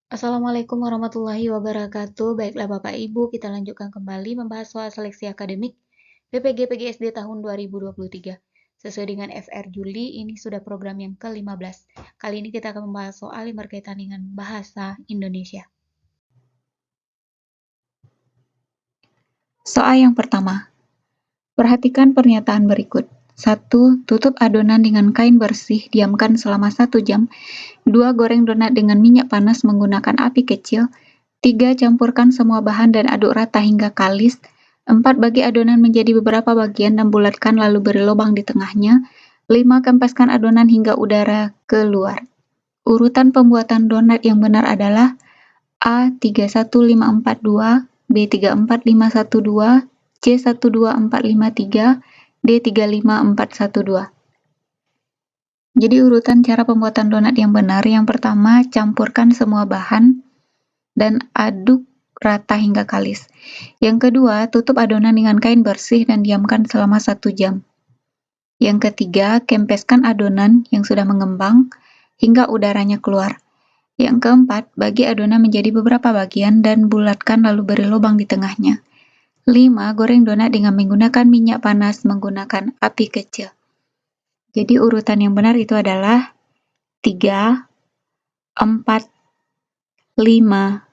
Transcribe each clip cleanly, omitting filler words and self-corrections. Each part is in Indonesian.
Assalamualaikum warahmatullahi wabarakatuh. Baiklah Bapak Ibu, kita lanjutkan kembali membahas soal seleksi akademik BPG PGSD tahun 2023. Sesuai dengan FR Juli, ini sudah program yang ke-15. Kali ini kita akan membahas soal yang berkaitan dengan bahasa Indonesia. Soal yang pertama, perhatikan pernyataan berikut. 1. Tutup adonan dengan kain bersih, diamkan selama 1 jam. 2. Goreng donat dengan minyak panas menggunakan api kecil. 3. Campurkan semua bahan dan aduk rata hingga kalis. 4. Bagi adonan menjadi beberapa bagian dan bulatkan lalu beri lubang di tengahnya. 5. Kempeskan adonan hingga udara keluar. Urutan pembuatan donat yang benar adalah A. 31542, B. 34512, C. 12453, D. 35412. Jadi urutan cara pembuatan donat yang benar, yang pertama campurkan semua bahan dan aduk rata hingga kalis. Yang kedua, tutup adonan dengan kain bersih dan diamkan selama 1 jam. Yang ketiga, kempeskan adonan yang sudah mengembang hingga udaranya keluar. Yang keempat, bagi adonan menjadi beberapa bagian dan bulatkan lalu beri lubang di tengahnya. 5. Goreng donat dengan menggunakan minyak panas menggunakan api kecil. Jadi urutan yang benar itu adalah 3, 4, 5,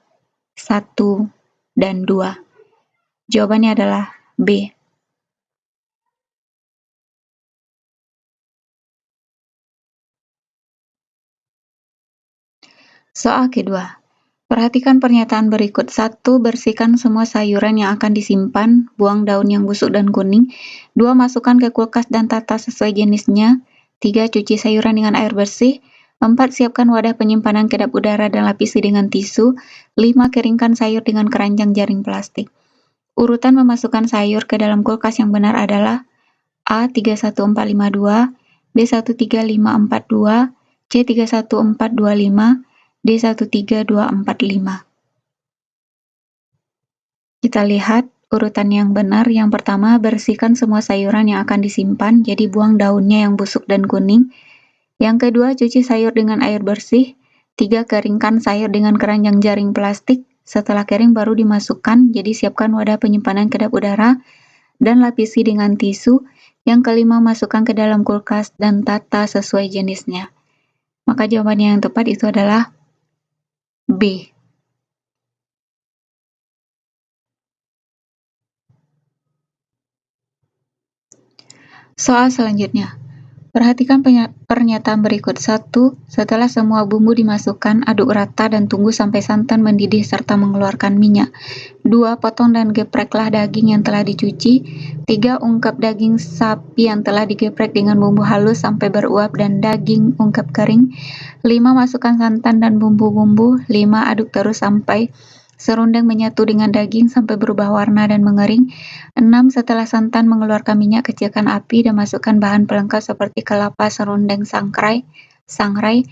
1, dan 2. Jawabannya adalah B. Soal kedua. Perhatikan pernyataan berikut. 1. Bersihkan semua sayuran yang akan disimpan, buang daun yang busuk dan kuning. 2. Masukkan ke kulkas dan tata sesuai jenisnya. 3. Cuci sayuran dengan air bersih. 4. Siapkan wadah penyimpanan kedap udara dan lapisi dengan tisu. 5. Keringkan sayur dengan keranjang jaring plastik. Urutan memasukkan sayur ke dalam kulkas yang benar adalah A. 31452, B. 13542, C. 31425, D. 13245. Kita lihat urutan yang benar. Yang pertama, bersihkan semua sayuran yang akan disimpan, jadi buang daunnya yang busuk dan kuning. Yang kedua, cuci sayur dengan air bersih. 3. Keringkan sayur dengan keranjang jaring plastik. Setelah kering baru dimasukkan, jadi siapkan wadah penyimpanan kedap udara dan lapisi dengan tisu. Yang kelima, masukkan ke dalam kulkas dan tata sesuai jenisnya. Maka jawabannya yang tepat itu adalah B. Soal selanjutnya. Perhatikan pernyataan berikut. 1. Setelah semua bumbu dimasukkan, aduk rata dan tunggu sampai santan mendidih serta mengeluarkan minyak. 2. Potong dan gepreklah daging yang telah dicuci. 3. Ungkep daging sapi yang telah digeprek dengan bumbu halus sampai beruap dan daging ungkep kering. 5. Masukkan santan dan bumbu-bumbu. 5. Aduk terus sampai serundeng menyatu dengan daging sampai berubah warna dan mengering. 6. Setelah santan mengeluarkan minyak, kecilkan api dan masukkan bahan pelengkap seperti kelapa, serundeng, sangrai. 7.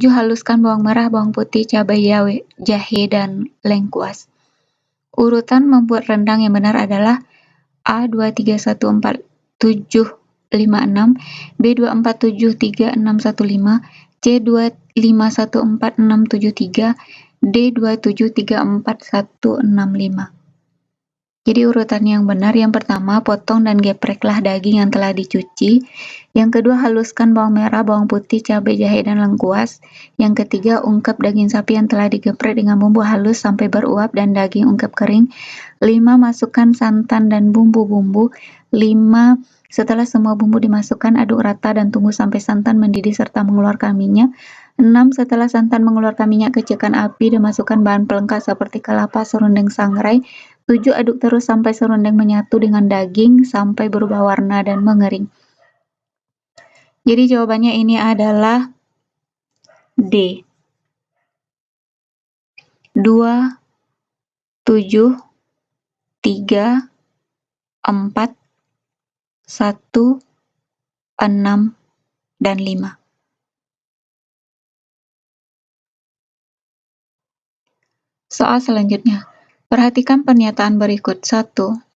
Haluskan bawang merah, bawang putih, cabai jahe, dan lengkuas. Urutan membuat rendang yang benar adalah A. 2314756, B. 2473615, C. 2514673, D. 2734165. Jadi urutan yang benar, yang pertama, potong dan gepreklah daging yang telah dicuci. Yang kedua, haluskan bawang merah, bawang putih, cabai jahe, dan lengkuas. Yang ketiga, ungkep daging sapi yang telah digeprek dengan bumbu halus sampai beruap dan daging ungkep kering. 5. Masukkan santan dan bumbu-bumbu. 5. Setelah semua bumbu dimasukkan, aduk rata dan tunggu sampai santan mendidih serta mengeluarkan minyak. 6. Setelah santan mengeluarkan minyak, kecilkan api dan masukkan bahan pelengkap seperti kelapa, serundeng, sangrai. 7. Aduk terus sampai serundeng menyatu dengan daging sampai berubah warna dan mengering. Jadi jawabannya ini adalah D. 2, 7, 3, 4, 1, 6, dan 5. Soal selanjutnya. Perhatikan pernyataan berikut. 1.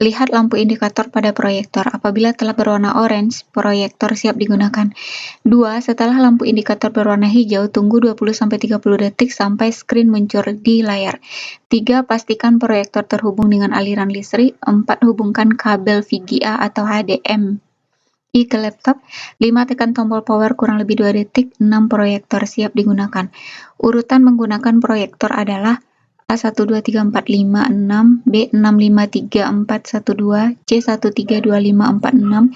Lihat lampu indikator pada proyektor. Apabila telah berwarna orange, proyektor siap digunakan. 2. Setelah lampu indikator berwarna hijau, tunggu 20-30 detik sampai skrin muncul di layar. 3. Pastikan proyektor terhubung dengan aliran listrik. 4. Hubungkan kabel VGA atau HDMI ke laptop. 5. Tekan tombol power kurang lebih 2 detik. 6. Proyektor siap digunakan. Urutan menggunakan proyektor adalah A1234546, B653412, C132546,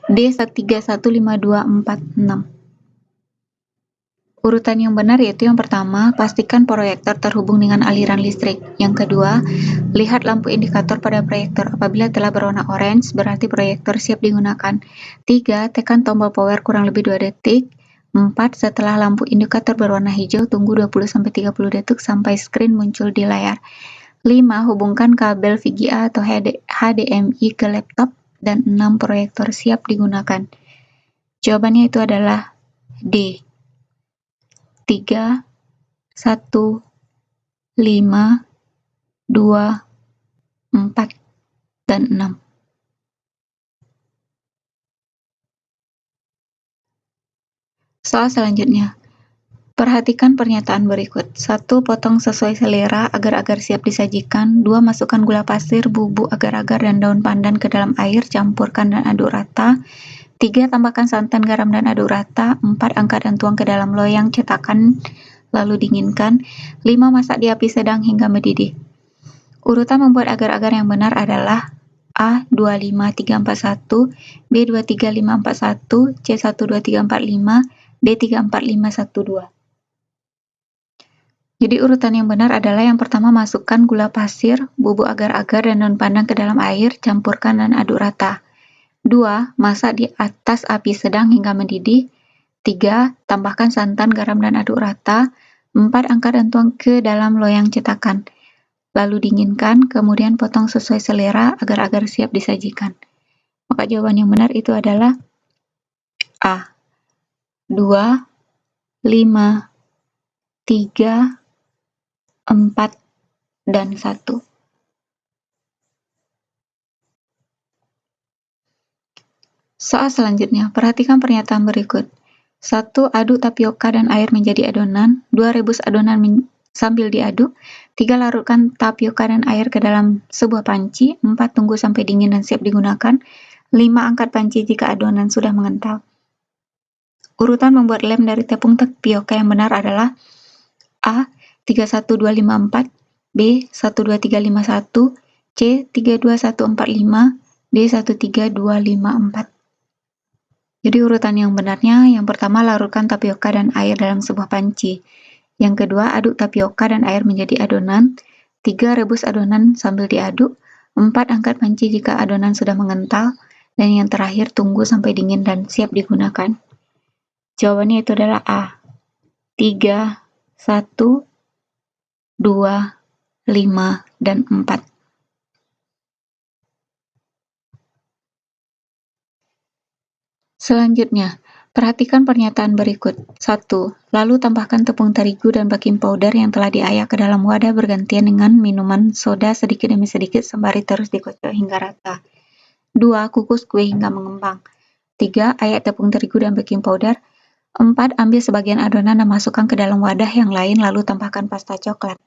D315246. Urutan yang benar yaitu yang pertama, pastikan proyektor terhubung dengan aliran listrik. Yang kedua, lihat lampu indikator pada proyektor. Apabila telah berwarna orange, berarti proyektor siap digunakan. 3. Tekan tombol power kurang lebih 2 detik. 4. Setelah lampu indikator berwarna hijau, tunggu 20-30 detik sampai skrin muncul di layar. 5. Hubungkan kabel VGA atau HDMI ke laptop. Dan 6. Proyektor siap digunakan. Jawabannya itu adalah D. 3, 1, 5, 2, 4, dan 6. Soal selanjutnya. Perhatikan pernyataan berikut. 1. Potong sesuai selera agar-agar siap disajikan. 2. Masukkan gula pasir, bubuk agar-agar, dan daun pandan ke dalam air, campurkan dan aduk rata. 3. Tambahkan santan, garam, dan aduk rata. 4. Angkat dan tuang ke dalam loyang cetakan, lalu dinginkan. 5. Masak di api sedang hingga mendidih. Urutan membuat agar-agar yang benar adalah A. 25341, B. 23541, C. 12345, D. 34512. Jadi urutan yang benar adalah yang pertama, masukkan gula pasir, bubuk agar-agar, dan daun pandan ke dalam air, campurkan dan aduk rata. 2. Masak di atas api sedang hingga mendidih. 3. Tambahkan santan, garam, dan aduk rata. 4. Angkat dan tuang ke dalam loyang cetakan. Lalu dinginkan, kemudian potong sesuai selera agar-agar siap disajikan. Maka jawaban yang benar itu adalah A. 2, 5, 3, 4, dan 1. Soal selanjutnya, perhatikan pernyataan berikut. 1. Aduk tapioka dan air menjadi adonan. 2. Rebus adonan sambil diaduk. 3. Larutkan tapioka dan air ke dalam sebuah panci. 4. Tunggu sampai dingin dan siap digunakan. 5. Angkat panci jika adonan sudah mengental. Urutan membuat lem dari tepung tapioka yang benar adalah A. 31254, B. 12351, C. 32145, D. 13254. Jadi urutan yang benarnya, yang pertama, larutkan tapioka dan air dalam sebuah panci. Yang kedua, aduk tapioka dan air menjadi adonan. 3. Rebus adonan sambil diaduk. 4. Angkat panci jika adonan sudah mengental. Dan yang terakhir, tunggu sampai dingin dan siap digunakan. Jawabannya itu adalah A. 3, 1, 2, 5, dan 4. Selanjutnya, perhatikan pernyataan berikut. 1. Lalu tambahkan tepung terigu dan baking powder yang telah diayak ke dalam wadah bergantian dengan minuman soda sedikit demi sedikit sembari terus dikocok hingga rata. 2. Kukus kue hingga mengembang. 3. Ayak tepung terigu dan baking powder. 4. Ambil sebagian adonan dan masukkan ke dalam wadah yang lain lalu tambahkan pasta coklat.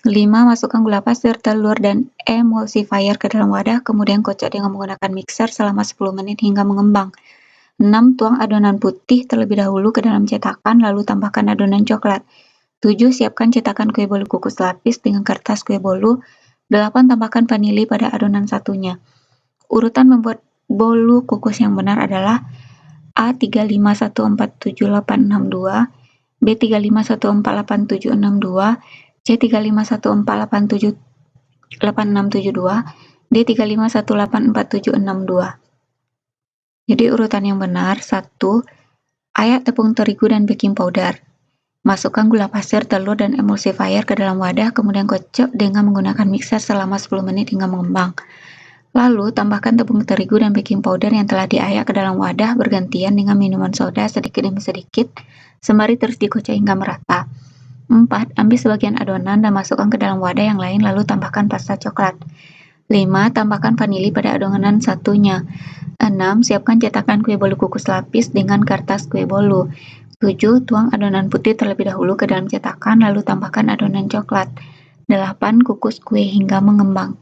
5. Masukkan gula pasir, telur, dan emulsifier ke dalam wadah, kemudian kocok dengan menggunakan mixer selama 10 menit hingga mengembang. 6. Tuang adonan putih terlebih dahulu ke dalam cetakan, lalu tambahkan adonan coklat. 7. Siapkan cetakan kue bolu kukus lapis dengan kertas kue bolu. 8. Tambahkan vanili pada adonan satunya. Urutan membuat bolu kukus yang benar adalah A. 351476862, B. 351486762, C. 351487672, D. 351847662. Jadi urutan yang benar, 1. Ayak tepung terigu dan baking powder. Masukkan gula pasir, telur, dan emulsifier ke dalam wadah, kemudian kocok dengan menggunakan mixer selama 10 menit hingga mengembang. Lalu, tambahkan tepung terigu dan baking powder yang telah diayak ke dalam wadah bergantian dengan minuman soda sedikit demi sedikit, sembari terus dikocok hingga merata. 4. Ambil sebagian adonan dan masukkan ke dalam wadah yang lain lalu tambahkan pasta coklat. 5. Tambahkan vanili pada adonan satunya. 6. Siapkan cetakan kue bolu kukus lapis dengan kertas kue bolu. 7. Tuang adonan putih terlebih dahulu ke dalam cetakan, lalu tambahkan adonan coklat. 8. Kukus kue hingga mengembang.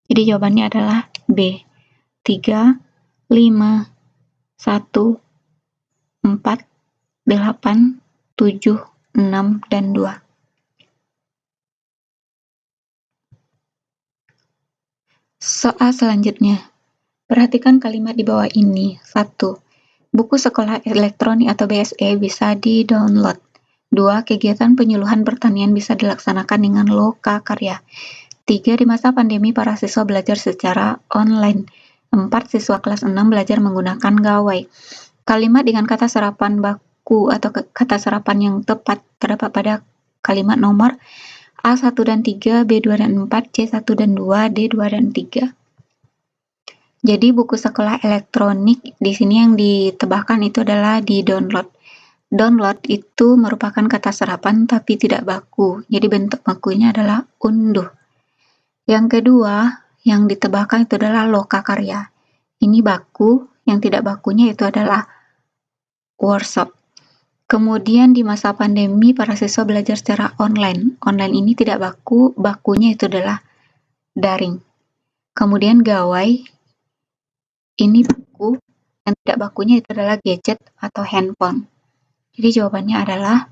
Jadi jawabannya adalah B. 3, 5, 1, 4, 8, 7, 6, dan 2. Soal selanjutnya. Perhatikan kalimat di bawah ini. 1. Buku sekolah elektronik atau BSE bisa di-download. 2. Kegiatan penyuluhan pertanian bisa dilaksanakan dengan lokakarya. 3. Di masa pandemi, para siswa belajar secara online. 4. Siswa kelas 6 belajar menggunakan gawai. Kalimat dengan kata serapan baku atau kata serapan yang tepat terdapat pada kalimat nomor A1 dan 3, B2 dan 4, C1 dan 2, D2 dan 3. Jadi buku sekolah elektronik di sini yang ditebahkan itu adalah di-download. Download itu merupakan kata serapan tapi tidak baku. Jadi bentuk bakunya adalah unduh. Yang kedua, yang ditebahkan itu adalah lokakarya. Ini baku, yang tidak bakunya itu adalah workshop. Kemudian di masa pandemi, para siswa belajar secara online. Online ini tidak baku, bakunya itu adalah daring. Kemudian gawai, ini baku, yang tidak bakunya itu adalah gadget atau handphone. Jadi jawabannya adalah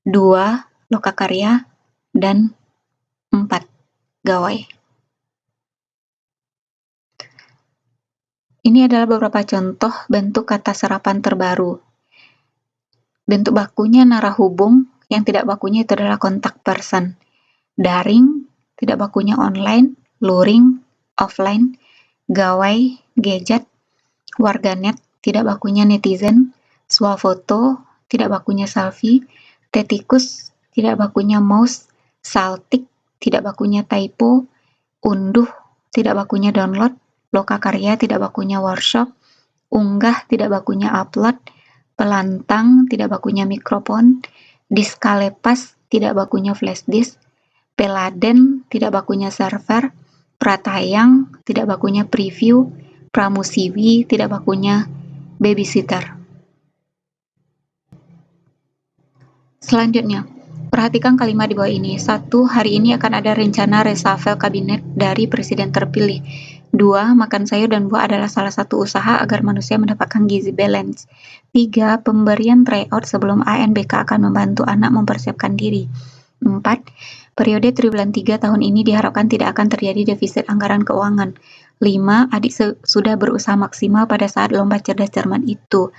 2, lokakarya, dan 4, gawai. Ini adalah beberapa contoh bentuk kata serapan terbaru. Bentuk bakunya narahubung, yang tidak bakunya itu adalah kontak person. Daring, tidak bakunya online. Luring, offline. Gawai, gadget. Warganet, tidak bakunya netizen. Swafoto, tidak bakunya selfie. Tetikus, tidak bakunya mouse. Saltik, tidak bakunya typo. Unduh, tidak bakunya download. Lokakarya, tidak bakunya workshop. Unggah, tidak bakunya upload. Pelantang, tidak bakunya mikrofon. Diskalepas, tidak bakunya flash disk. Peladen, tidak bakunya server. Pratayang, tidak bakunya preview. Pramusiwi, tidak bakunya babysitter. Selanjutnya, perhatikan kalimat di bawah ini. 1. Hari ini akan ada rencana reshuffle kabinet dari presiden terpilih. 2. Makan sayur dan buah adalah salah satu usaha agar manusia mendapatkan gizi balance. 3. Pemberian tryout sebelum ANBK akan membantu anak mempersiapkan diri. 4. Periode triwulan 3 tahun ini diharapkan tidak akan terjadi defisit anggaran keuangan. 5. Adik sudah berusaha maksimal pada saat lomba cerdas cermat itu.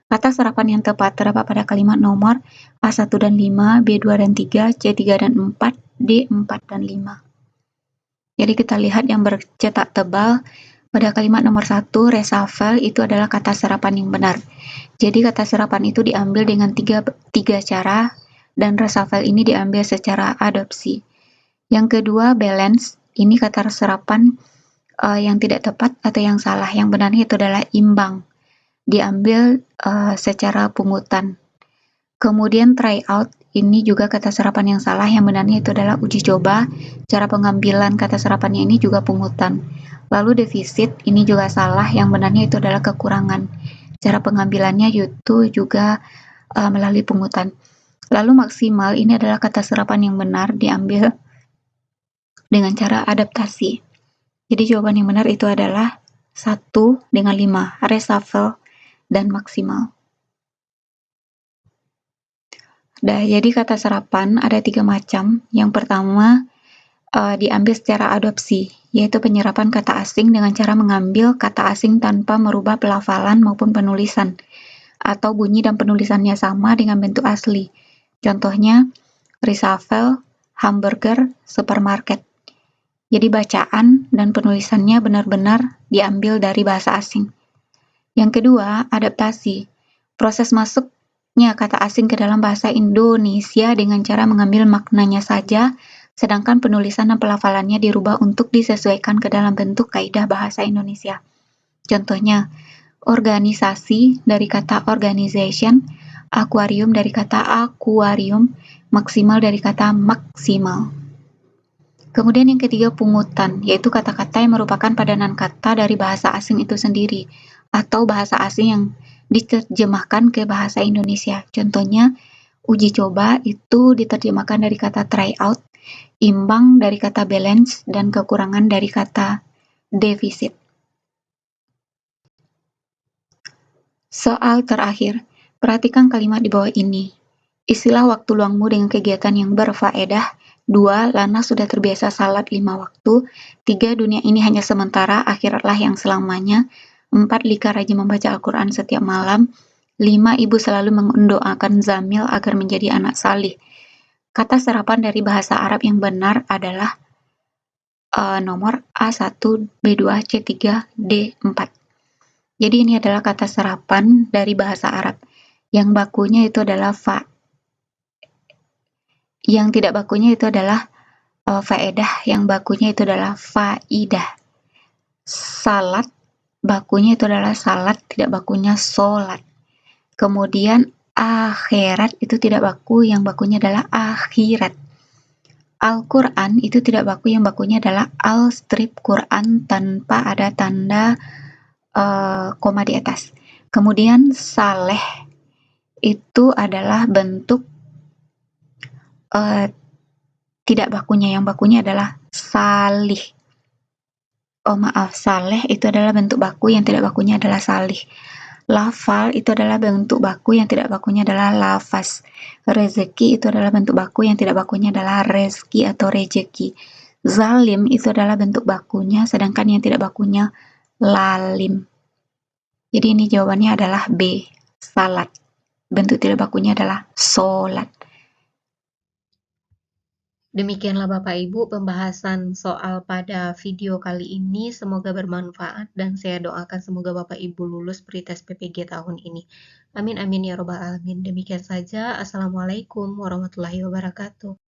Kata serapan yang tepat terdapat pada kalimat nomor A1 dan 5, B2 dan 3, C3 dan 4, D4 dan 5. Jadi kita lihat yang bercetak tebal pada kalimat nomor 1, reshuffle itu adalah kata serapan yang benar. Jadi kata serapan itu diambil dengan tiga cara dan reshuffle ini diambil secara adopsi. Yang kedua, balance, ini kata serapan yang tidak tepat atau yang salah. Yang benarnya itu adalah imbang, diambil secara pungutan. Kemudian tryout, ini juga kata serapan yang salah, yang benarnya itu adalah uji coba. Cara pengambilan kata serapannya ini juga pungutan. Lalu defisit, ini juga salah, yang benarnya itu adalah kekurangan. Cara pengambilannya itu juga melalui pungutan. Lalu maksimal, ini adalah kata serapan yang benar, diambil dengan cara adaptasi. Jadi jawaban yang benar itu adalah 1 dengan 5, reshuffle dan maksimal. Jadi kata serapan ada 3 macam. Yang pertama, diambil secara adopsi, yaitu penyerapan kata asing dengan cara mengambil kata asing tanpa merubah pelafalan maupun penulisan, atau bunyi dan penulisannya sama dengan bentuk asli. Contohnya, reshuffle, hamburger, supermarket. Jadi bacaan dan penulisannya benar-benar diambil dari bahasa asing. Yang kedua, adaptasi. Proses masuknya kata asing ke dalam bahasa Indonesia dengan cara mengambil maknanya saja, sedangkan penulisan dan pelafalannya dirubah untuk disesuaikan ke dalam bentuk kaidah bahasa Indonesia. Contohnya, organisasi dari kata organization, akuarium dari kata aquarium, maksimal dari kata maksimal. Kemudian yang ketiga pungutan, yaitu kata-kata yang merupakan padanan kata dari bahasa asing itu sendiri, atau bahasa asing yang diterjemahkan ke bahasa Indonesia. Contohnya, uji coba itu diterjemahkan dari kata try out, imbang dari kata balance, dan kekurangan dari kata defisit. Soal terakhir, perhatikan kalimat di bawah ini. Isilah waktu luangmu dengan kegiatan yang berfaedah. 2. Lana sudah terbiasa salat 5 waktu. 3. Dunia ini hanya sementara, akhiratlah yang selamanya. 4. Lika rajin membaca Al-Quran setiap malam. 5. Ibu selalu mendoakan Zamil agar menjadi anak salih. Kata serapan dari bahasa Arab yang benar adalah nomor A1, B2, C3, D4. Jadi ini adalah kata serapan dari bahasa Arab. Yang bakunya itu adalah yang tidak bakunya itu adalah faedah, yang bakunya itu adalah faidah. Salat, bakunya itu adalah salat, tidak bakunya solat. Kemudian akhirat itu tidak baku, yang bakunya adalah akhirat. Al-Quran itu tidak baku, yang bakunya adalah al-strip Quran tanpa ada tanda koma di atas. Kemudian saleh itu adalah bentuk tidak bakunya, yang bakunya adalah salih. Oh maaf, saleh itu adalah bentuk baku, yang tidak bakunya adalah salih. Lafal itu adalah bentuk baku, yang tidak bakunya adalah lafaz. Rezeki itu adalah bentuk baku, yang tidak bakunya adalah rezeki atau rejeki. Zalim itu adalah bentuk bakunya, sedangkan yang tidak bakunya lalim. Jadi ini jawabannya adalah B, salat. Bentuk tidak bakunya adalah solat. Demikianlah Bapak Ibu pembahasan soal pada video kali ini. Semoga bermanfaat dan saya doakan semoga Bapak Ibu lulus pre-tes PPG tahun ini. Amin amin ya robbal alamin. Demikian saja. Assalamualaikum warahmatullahi wabarakatuh.